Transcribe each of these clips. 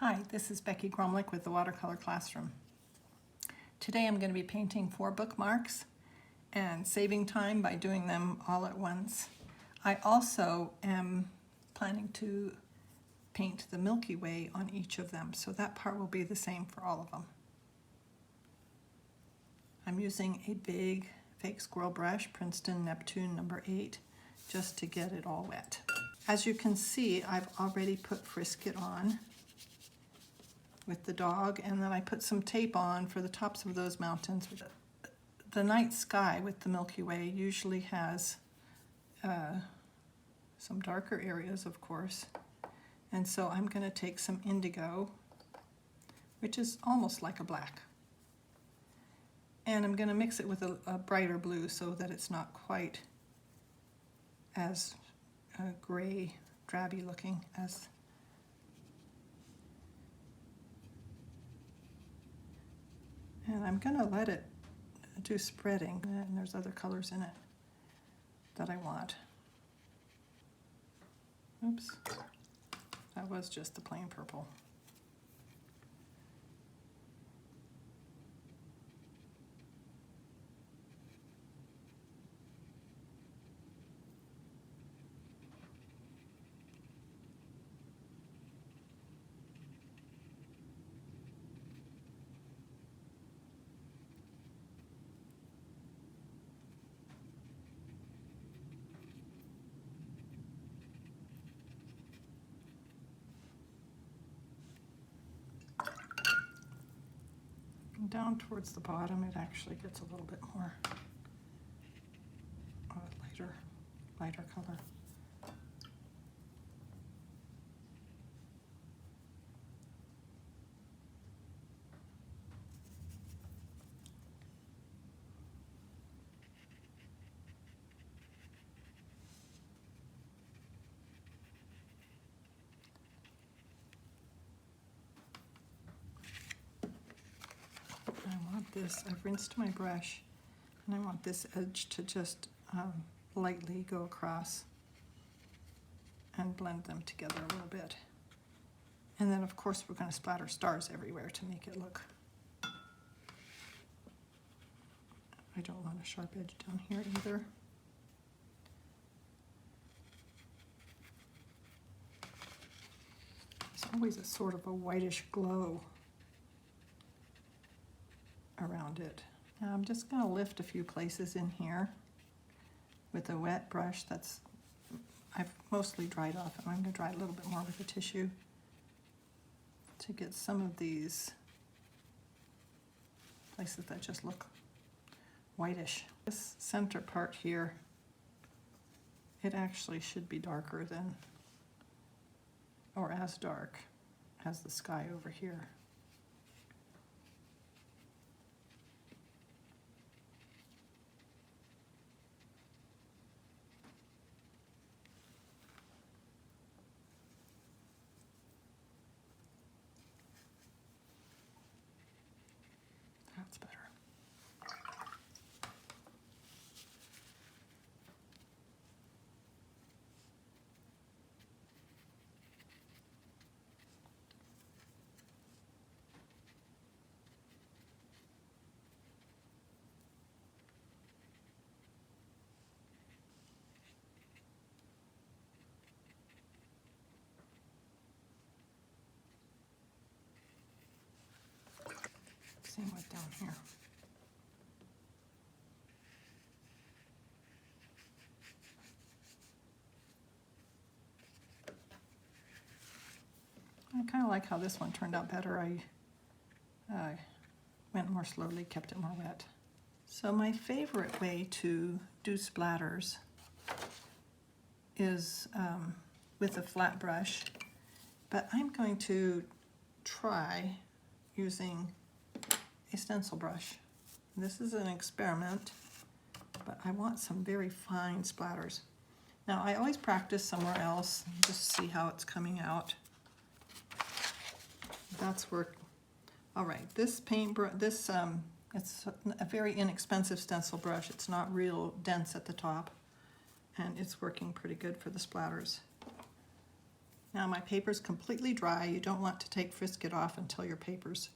Hi, this is Becky Gromlich with the Watercolor Classroom. Today I'm going to be painting 4 bookmarks and saving time by doing them all at once. I also am planning to paint the Milky Way on each of them, so that part will be the same for all of them. I'm using a big fake squirrel brush, Princeton Neptune number 8, just to get it all wet. As you can see, I've already put Frisket on with the dog, and then I put some tape on for the tops of those mountains. The night sky with the Milky Way usually has some darker areas, of course, and so I'm going to take some indigo, which is almost like a black, and I'm going to mix it with a brighter blue so that it's not quite as gray, drabby looking as and I'm going to let it do spreading, and there's other colors in it that I want. Oops, that was just the plain purple. Down towards the bottom, it actually gets a little bit more lighter color. I've rinsed my brush, and I want this edge to just lightly go across and blend them together a little bit. And then of course we're going to splatter stars everywhere to make it look. I don't want a sharp edge down here either. There's always a sort of a whitish glow around it. Now I'm just going to lift a few places in here with a wet brush I've mostly dried off, and I'm going to dry a little bit more with a tissue to get some of these places that just look whitish. This center part here, it actually should be darker than, or as dark as the sky over here. That's better. Same with down here. I kind of like how this one turned out better. I went more slowly, kept it more wet. So my favorite way to do splatters is with a flat brush, but I'm going to try using a stencil brush. This is an experiment, but I want some very fine splatters. Now I always practice somewhere else just to see how it's coming out. That's work. All right, this paintbrush, it's a very inexpensive stencil brush. It's not real dense at the top, and it's working pretty good for the splatters. Now my paper's completely dry. You don't want to take Frisket off until your paper's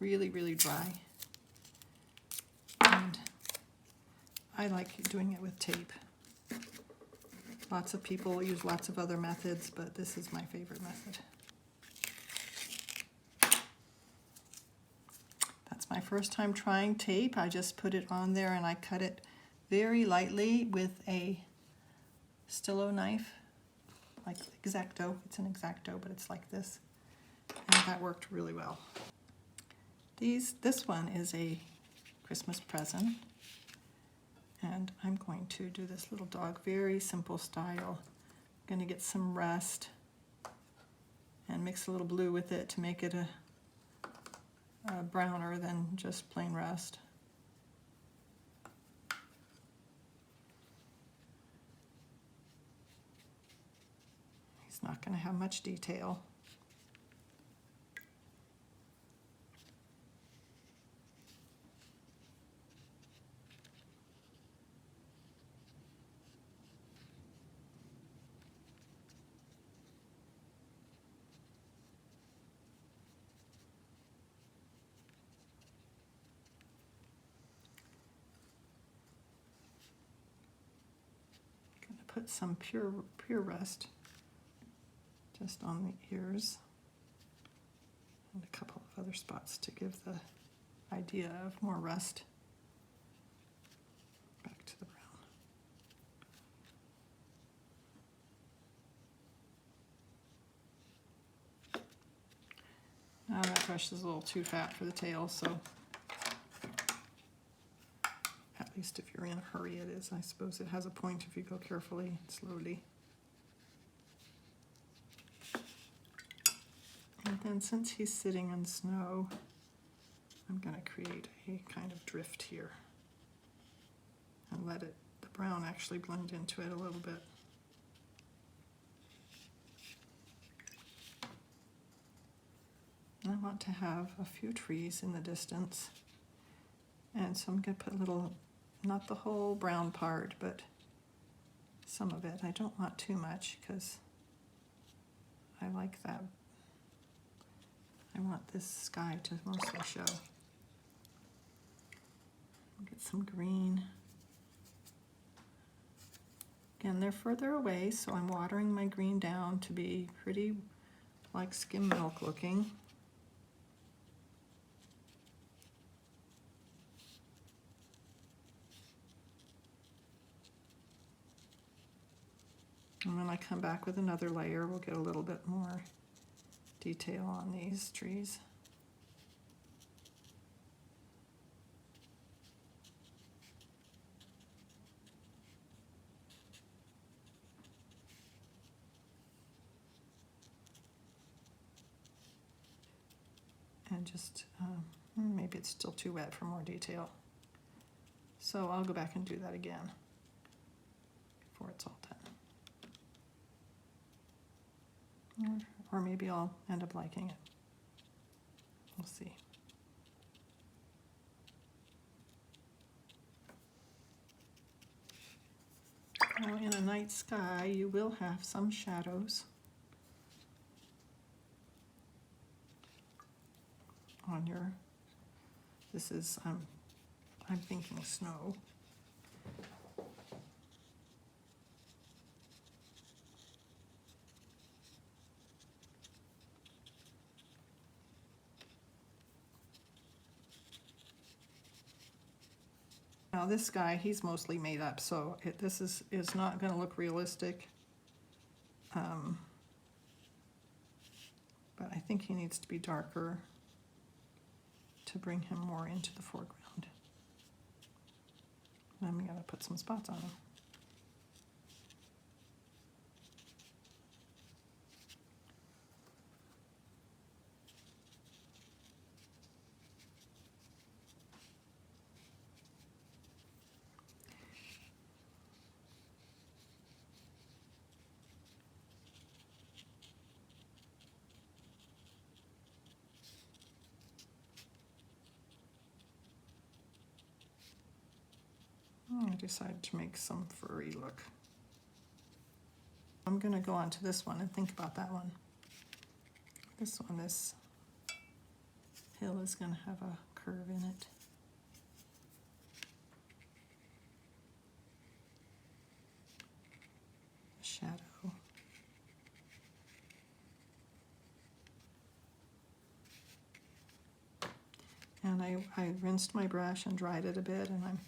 really, really dry. And I like doing it with tape. Lots of people use lots of other methods, but this is my favorite method. That's my first time trying tape. I just put it on there and I cut it very lightly with a Stillo knife, like X-Acto. It's an X-Acto, but it's like this. And that worked really well. This one is a Christmas present. And I'm going to do this little dog, very simple style. I'm going to get some rust and mix a little blue with it to make it a browner than just plain rust. He's not going to have much detail. Put some pure rust just on the ears and a couple of other spots to give the idea of more rust. Back to the brown. Now that brush is a little too fat for the tail, so at least if you're in a hurry it is. I suppose it has a point if you go carefully and slowly. And then since he's sitting in snow, I'm going to create a kind of drift here and let the brown actually blend into it a little bit. I want to have a few trees in the distance, and so I'm going to put a little, not the whole brown part, but some of it. I don't want too much because I like that. I want this sky to mostly show. Get some green. Again, they're further away, so I'm watering my green down to be pretty like skim milk looking. And when I come back with another layer, we'll get a little bit more detail on these trees. And just, maybe it's still too wet for more detail. So I'll go back and do that again before it's all done. Or maybe I'll end up liking it. We'll see. Now in a night sky, you will have some shadows on your, this is, I'm thinking snow. Now this guy, he's mostly made up, so this is not going to look realistic. But I think he needs to be darker to bring him more into the foreground. I'm going to put some spots on him. I decided to make some furry look. going to go on to this one and think about that one. This one, this hill is going to have a curve in it. Shadow. And I rinsed my brush and dried it a bit, and I'm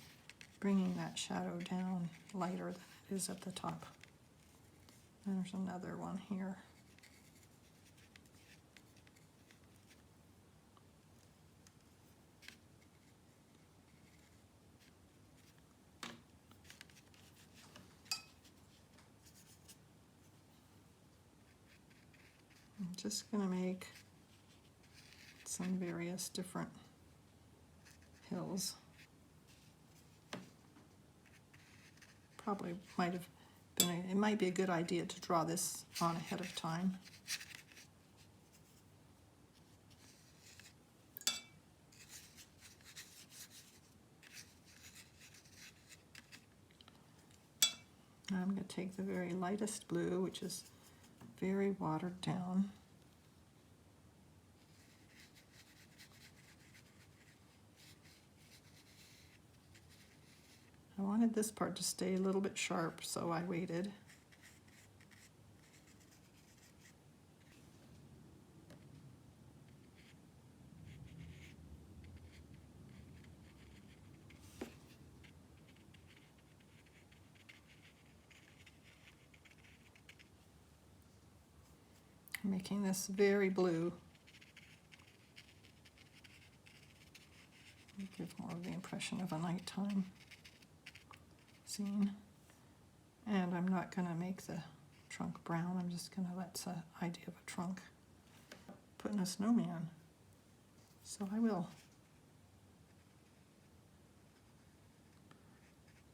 bringing that shadow down lighter than it is at the top. And there's another one here. I'm just going to make some various different hills. Probably might have been, it might be a good idea to draw this on ahead of time. I'm going to take the very lightest blue, which is very watered down. I wanted this part to stay a little bit sharp, so I waited. I'm making this very blue. Give more of the impression of a nighttime scene. And I'm not going to make the trunk brown, I'm just going to let the idea of a trunk. Putting a snowman. So I will.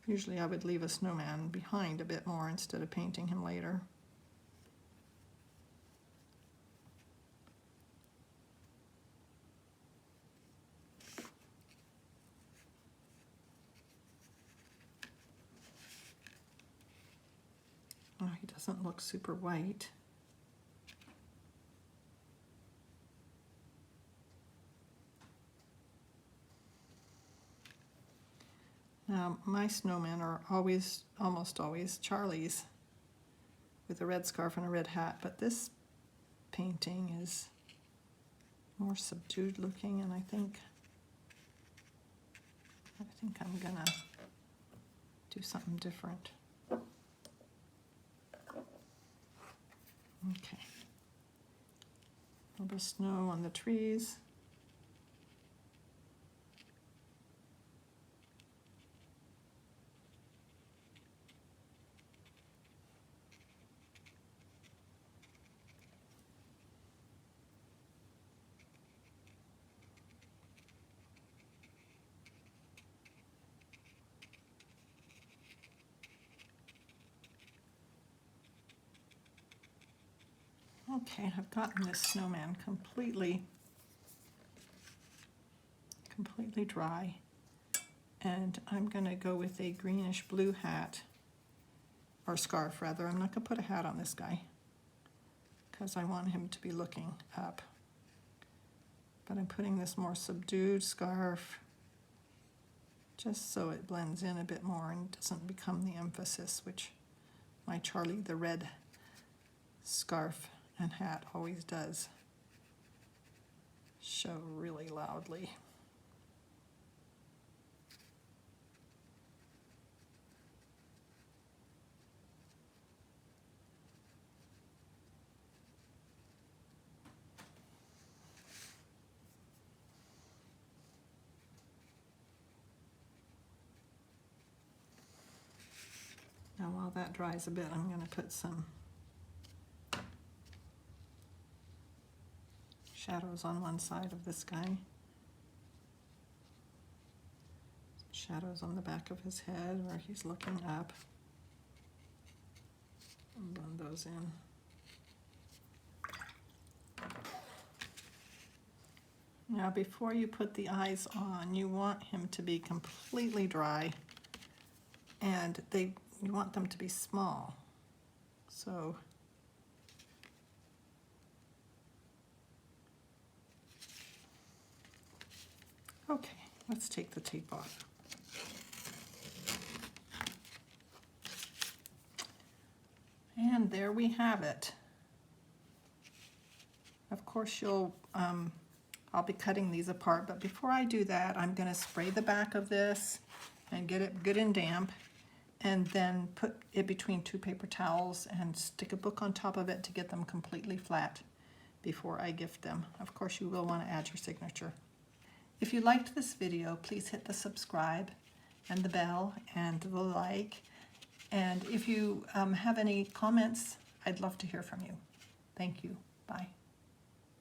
Usually I would leave a snowman behind a bit more instead of painting him later. Oh, he doesn't look super white. Now, my snowmen are always, almost always, Charlie's with a red scarf and a red hat, but this painting is more subdued looking, and I think I'm gonna do something different. Okay. A little bit of snow on the trees. Okay, I've gotten this snowman completely dry, and I'm going to go with a greenish blue hat, or scarf rather. I'm not going to put a hat on this guy because I want him to be looking up, but I'm putting this more subdued scarf just so it blends in a bit more and doesn't become the emphasis, which my Charlie the red scarf and hat always does show really loudly. Now while that dries a bit, I'm going to put some shadows on one side of this guy. Shadows on the back of his head where he's looking up. And blend those in. Now before you put the eyes on, you want him to be completely dry, and you want them to be small. So Okay, let's take the tape off. And there we have it. Of course, I'll be cutting these apart, but before I do that, I'm going to spray the back of this and get it good and damp, and then put it between 2 paper towels and stick a book on top of it to get them completely flat before I gift them. Of course, you will want to add your signature. If you liked this video, please hit the subscribe and the bell and the like. And if you have any comments, I'd love to hear from you. Thank you. Bye.